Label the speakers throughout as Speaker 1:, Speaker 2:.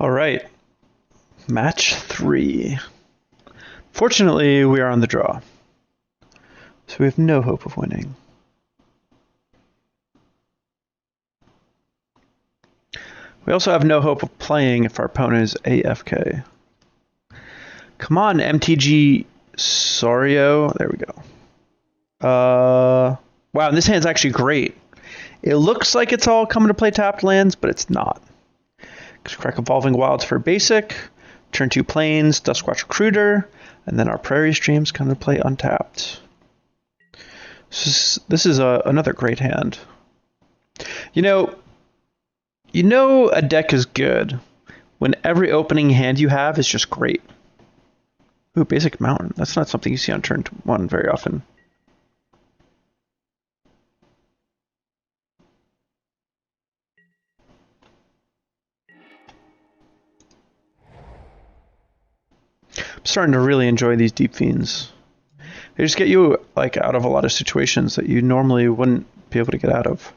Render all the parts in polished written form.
Speaker 1: All right, match 3. Fortunately, we are on the draw, so we have no hope of winning. We also have no hope of playing if our opponent is AFK. Come on, MTG Sorio. There we go. Wow, this hand's actually great. It looks like it's all coming to play tapped lands, but it's not. Crack Evolving Wilds for basic, turn 2 Plains, Duskwatch Recruiter, and then our Prairie streams come to play untapped. This is another great hand. You know a deck is good when every opening hand you have is just great. Ooh, Basic Mountain. That's not something you see on turn 1 very often. I'm starting to really enjoy these Deep-Fiends. They just get you like out of a lot of situations that you normally wouldn't be able to get out of.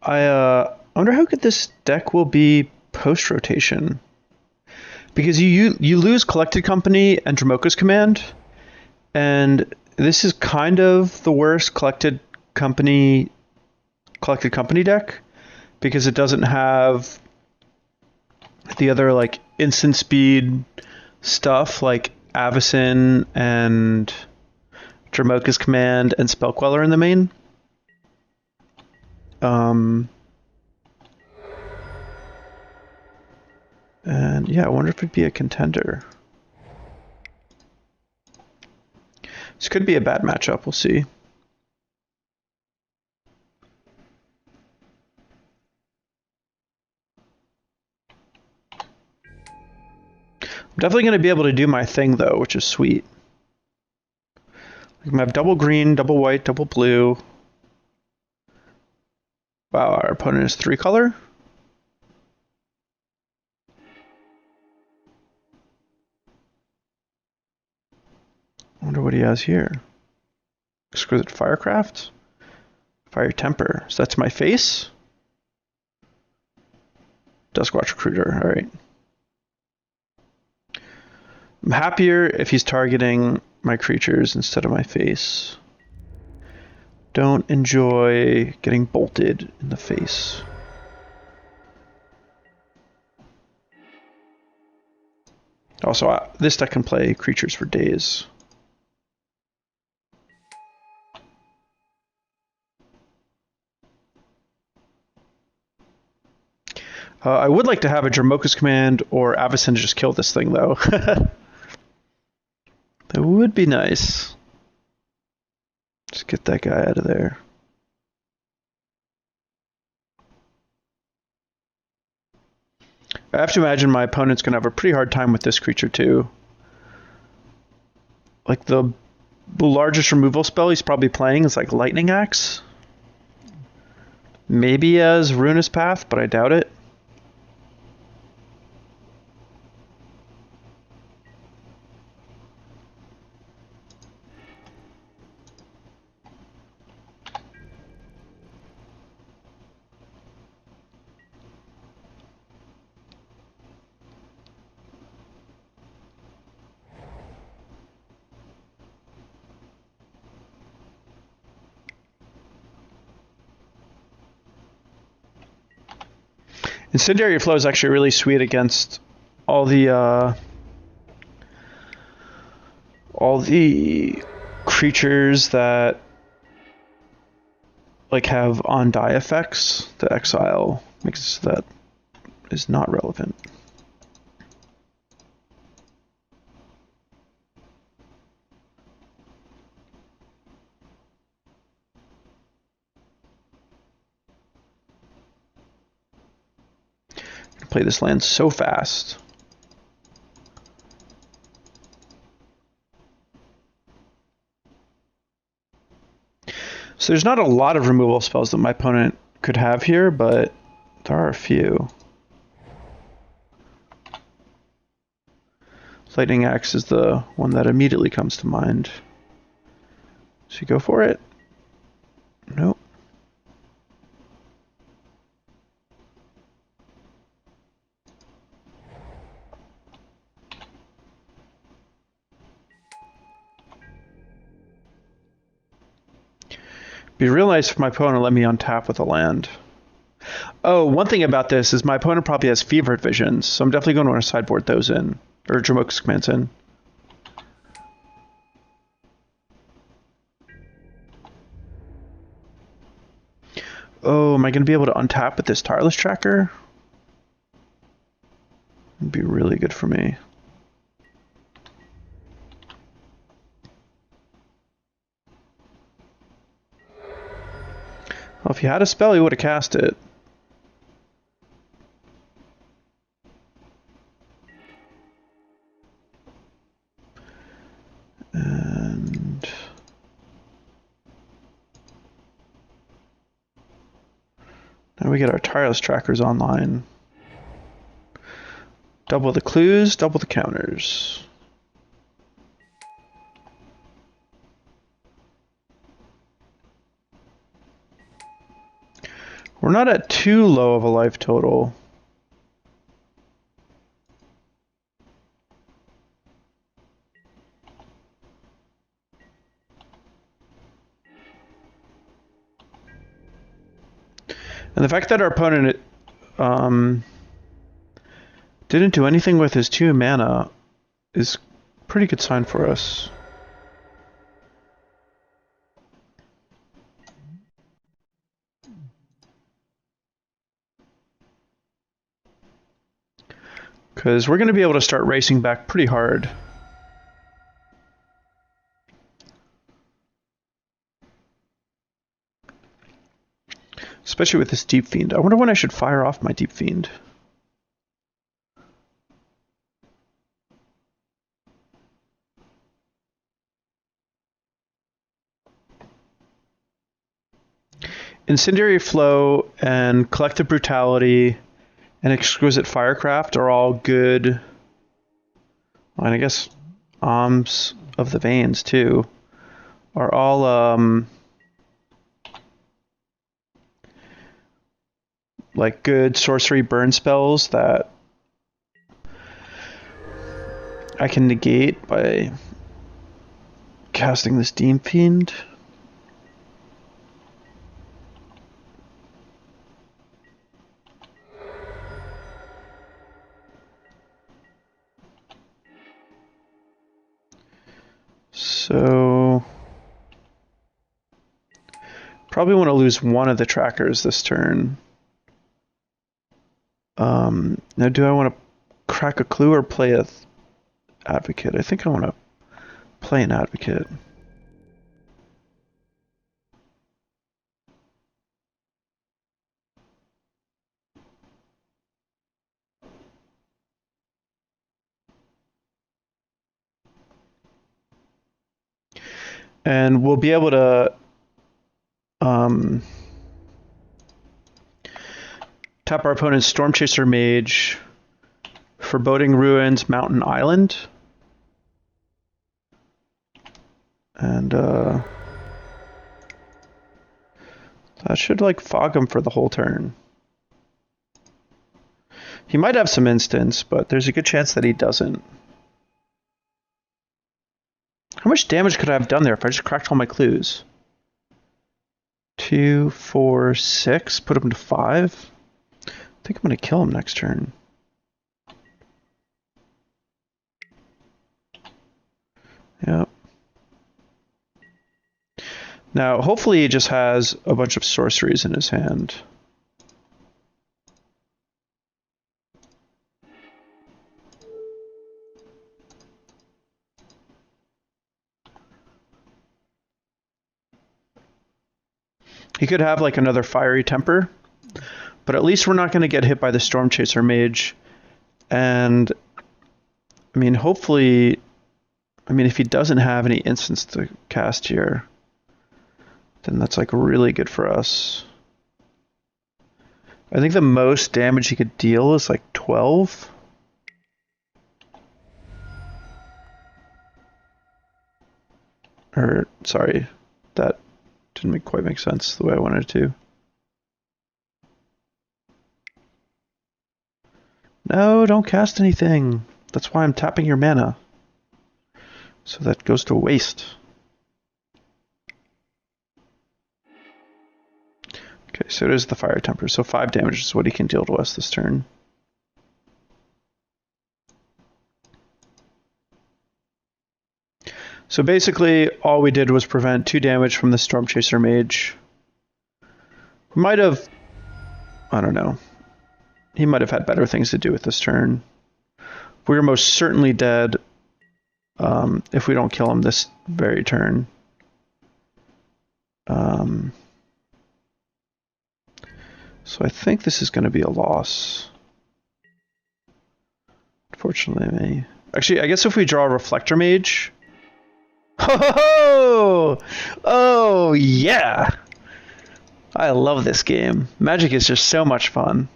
Speaker 1: I wonder how good this deck will be post-rotation. Because you lose Collected Company and Dromoka's Command, and this is kind of the worst Collected Company deck, because it doesn't have the other like instant speed stuff like Avacyn and Dromoka's Command and Spell Queller in the main. And yeah, I wonder if it'd be a contender. This could be a bad matchup, we'll see. I'm definitely going to be able to do my thing though, which is sweet. We have double green, double white, double blue. Wow, our opponent is 3 color. I wonder what he has here. Exquisite Firecraft? Fire Temper. So that's my face? Duskwatch Recruiter, alright. I'm happier if he's targeting my creatures instead of my face. Don't enjoy getting bolted in the face. Also, this deck can play creatures for days. I would like to have a Dromoka's Command or Avacyn to just kill this thing, though. That would be nice. Just get that guy out of there. I have to imagine my opponent's going to have a pretty hard time with this creature, too. Like, the largest removal spell he's probably playing is, like, Lightning Axe. Maybe as Ruinous Path, but I doubt it. Incendiary Flow is actually really sweet against all the creatures that like have on die effects. The exile makes that is not relevant. play this land so fast. So there's not a lot of removal spells that my opponent could have here, but there are a few. Lightning Axe is the one that immediately comes to mind. Should we go for it? Nope. Be real nice if my opponent let me untap with a land. Oh, one thing about this is my opponent probably has Fevered Visions, so I'm definitely going to want to sideboard those in. Or Dromoka's commands in. Oh, am I going to be able to untap with this Tireless Tracker? It'd be really good for me. Well, if he had a spell, he would have cast it. And now we get our Tireless Trackers online. Double the clues, double the counters. We're not at too low of a life total. And the fact that our opponent didn't do anything with his 2 mana is a pretty good sign for us. Because we're going to be able to start racing back pretty hard. Especially with this Deep-Fiend. I wonder when I should fire off my Deep-Fiend. Incendiary Flow and Collective Brutality and Exquisite Firecraft are all good. And I guess Alms of the Veins too are all like good sorcery burn spells that I can negate by casting this Deep-Fiend. So probably want to lose one of the trackers this turn. Now do I want to crack a clue or play a Advocate? I think I want to play an Advocate. And we'll be able to tap our opponent's Stormchaser Mage, Foreboding Ruins, Mountain Island. And that should like fog him for the whole turn. He might have some instants, but there's a good chance that he doesn't. How much damage could I have done there if I just cracked all my clues? 2, 4, 6, put him to 5. I think I'm going to kill him next turn. Yep. Now, hopefully he just has a bunch of sorceries in his hand. He could have like another Fiery Temper, But at least we're not going to get hit by the Storm Chaser Mage. And, I mean, hopefully... I mean, if he doesn't have any instants to cast here, then that's, like, really good for us. I think the most damage he could deal is, like, 12. Or, sorry, that didn't quite make sense the way I wanted it to. No, don't cast anything. That's why I'm tapping your mana. So that goes to waste. Okay, so it is the Fire Temper. So 5 damage is what he can deal to us this turn. So basically, all we did was prevent 2 damage from the Storm Chaser Mage. We might have... I don't know. He might have had better things to do with this turn. We're most certainly dead if we don't kill him this very turn. So I think this is going to be a loss. Unfortunately, actually, I guess if we draw a Reflector Mage... Oh, oh yeah! I love this game. Magic is just so much fun.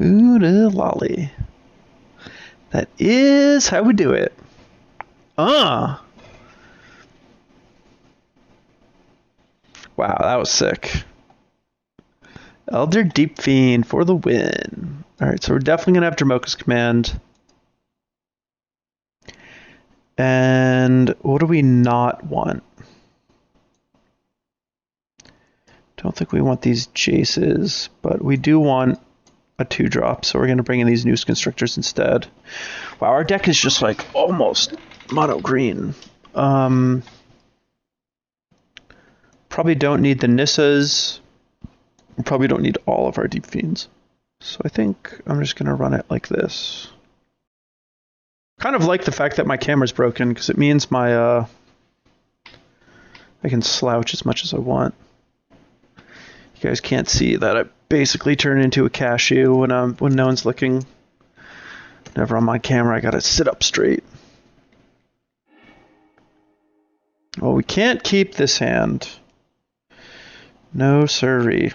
Speaker 1: Ooh, lolly. That is how we do it. Wow, that was sick. Elder Deep-Fiend for the win. Alright, so we're definitely going to have Dromoka's command. And what do we not want? Don't think we want these Jaces, but we do want a 2-drop, so we're going to bring in these Noose Constrictors instead. Wow, our deck is just like almost mono green. Probably don't need the Nissas. We probably don't need all of our Deep-Fiends. So I think I'm just going to run it like this. Kind of like the fact that my camera's broken, because it means my I can slouch as much as I want. You guys can't see that I basically turn into a cashew when no one's looking. Whenever on my camera, I gotta sit up straight. Well, we can't keep this hand. No siree.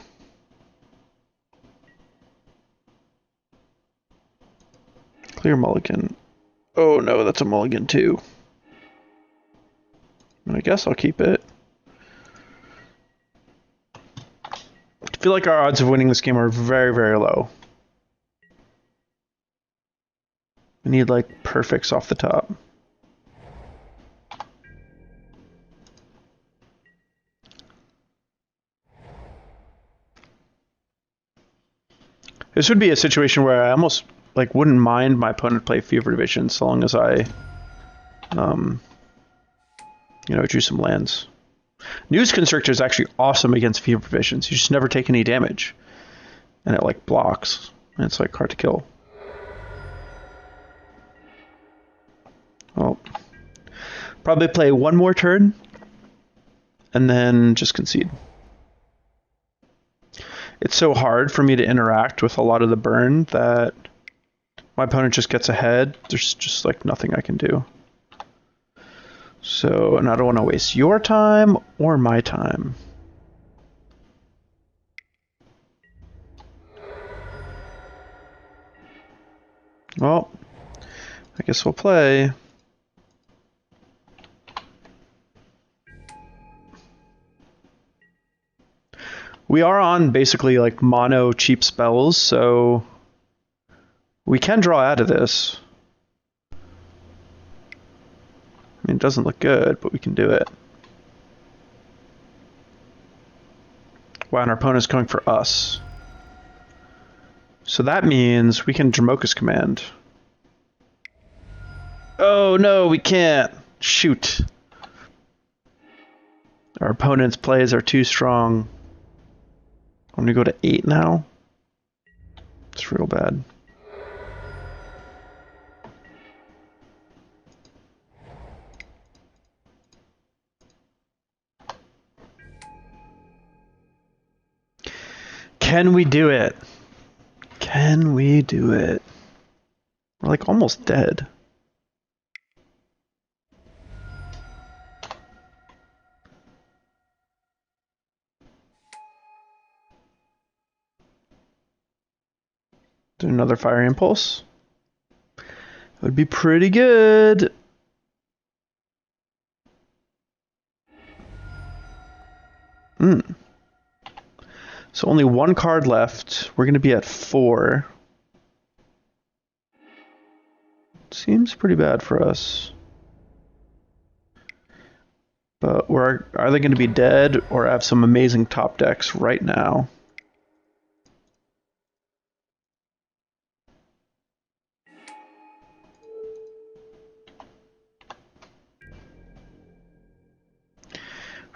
Speaker 1: Clear mulligan. Oh no, that's a mulligan too. I guess I'll keep it. I feel like our odds of winning this game are very, very low. We need like perfects off the top. This would be a situation where I almost like wouldn't mind my opponent play Fever Division so long as I you know, drew some lands. Noose Constrictor is actually awesome against Fever Visions. You just never take any damage. And it like blocks. And it's like hard to kill. Well, probably play one more turn and then just concede. It's so hard for me to interact with a lot of the burn that my opponent just gets ahead. There's just like nothing I can do. So, and I don't want to waste your time or my time. Well, I guess we'll play. We are on basically like mono cheap spells, so we can draw out of this. I mean, it doesn't look good, but we can do it. Wow, and our opponent's going for us. So that means we can Dromoka's command. Oh no, we can't. Shoot. Our opponent's plays are too strong. I'm gonna go to 8 now. It's real bad. Can we do it? Can we do it? We're like almost dead. Do another Fire Impulse. It would be pretty good. So only one card left. We're going to be at 4. Seems pretty bad for us. But we're either going to be dead or have some amazing top decks right now.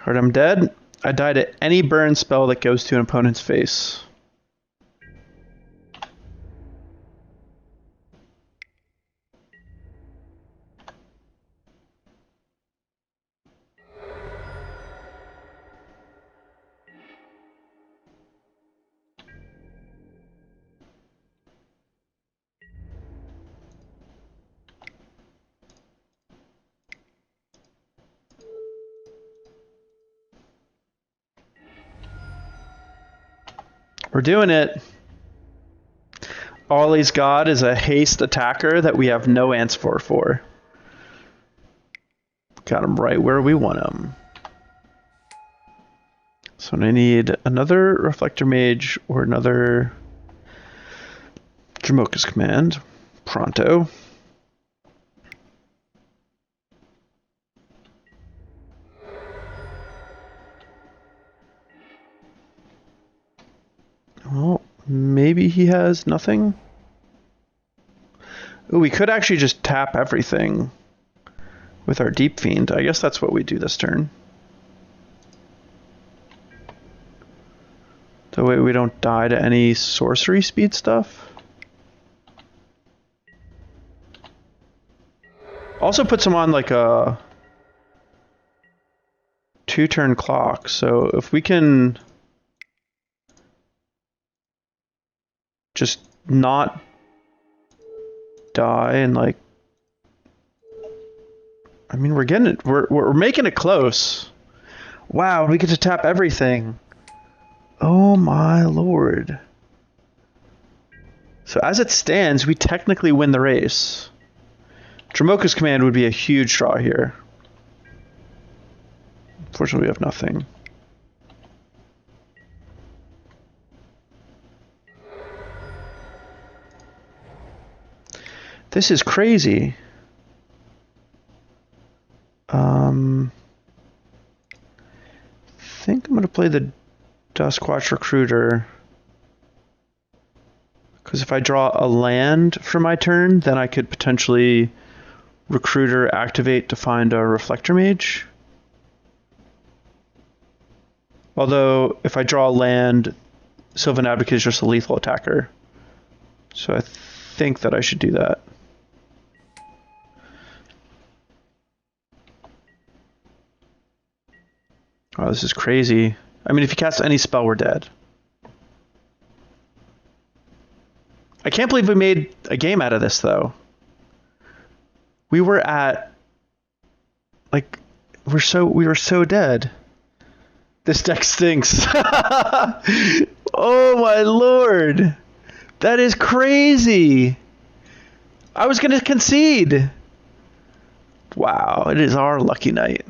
Speaker 1: Alright, I'm dead. I die to any burn spell that goes to an opponent's face. We're doing it. All he's got is a haste attacker that we have no answer for. Got him right where we want him. So I need another Reflector Mage or another Dromoka's Command. Pronto. Well, maybe he has nothing. Ooh, we could actually just tap everything with our Deep-Fiend. I guess that's what we do this turn. That way we don't die to any sorcery speed stuff. Also puts him on like a 2-turn clock, so if we can just not die and like, I mean, we're getting it, we're making it close. Wow, we get to tap everything. Oh my lord. So as it stands, we technically win the race. Dromoka's Command would be a huge draw here. Unfortunately, we have nothing. This is crazy. I think I'm going to play the Duskwatch Recruiter. Because if I draw a land for my turn, then I could potentially Recruiter activate to find a Reflector Mage. Although, if I draw a land, Sylvan Advocate is just a lethal attacker. So I think that I should do that. Oh, this is crazy. I mean, if you cast any spell, we're dead. I can't believe we made a game out of this, though. We were at... like, we were so dead. This deck stinks. Oh my lord. That is crazy. I was going to concede. Wow, it is our lucky night.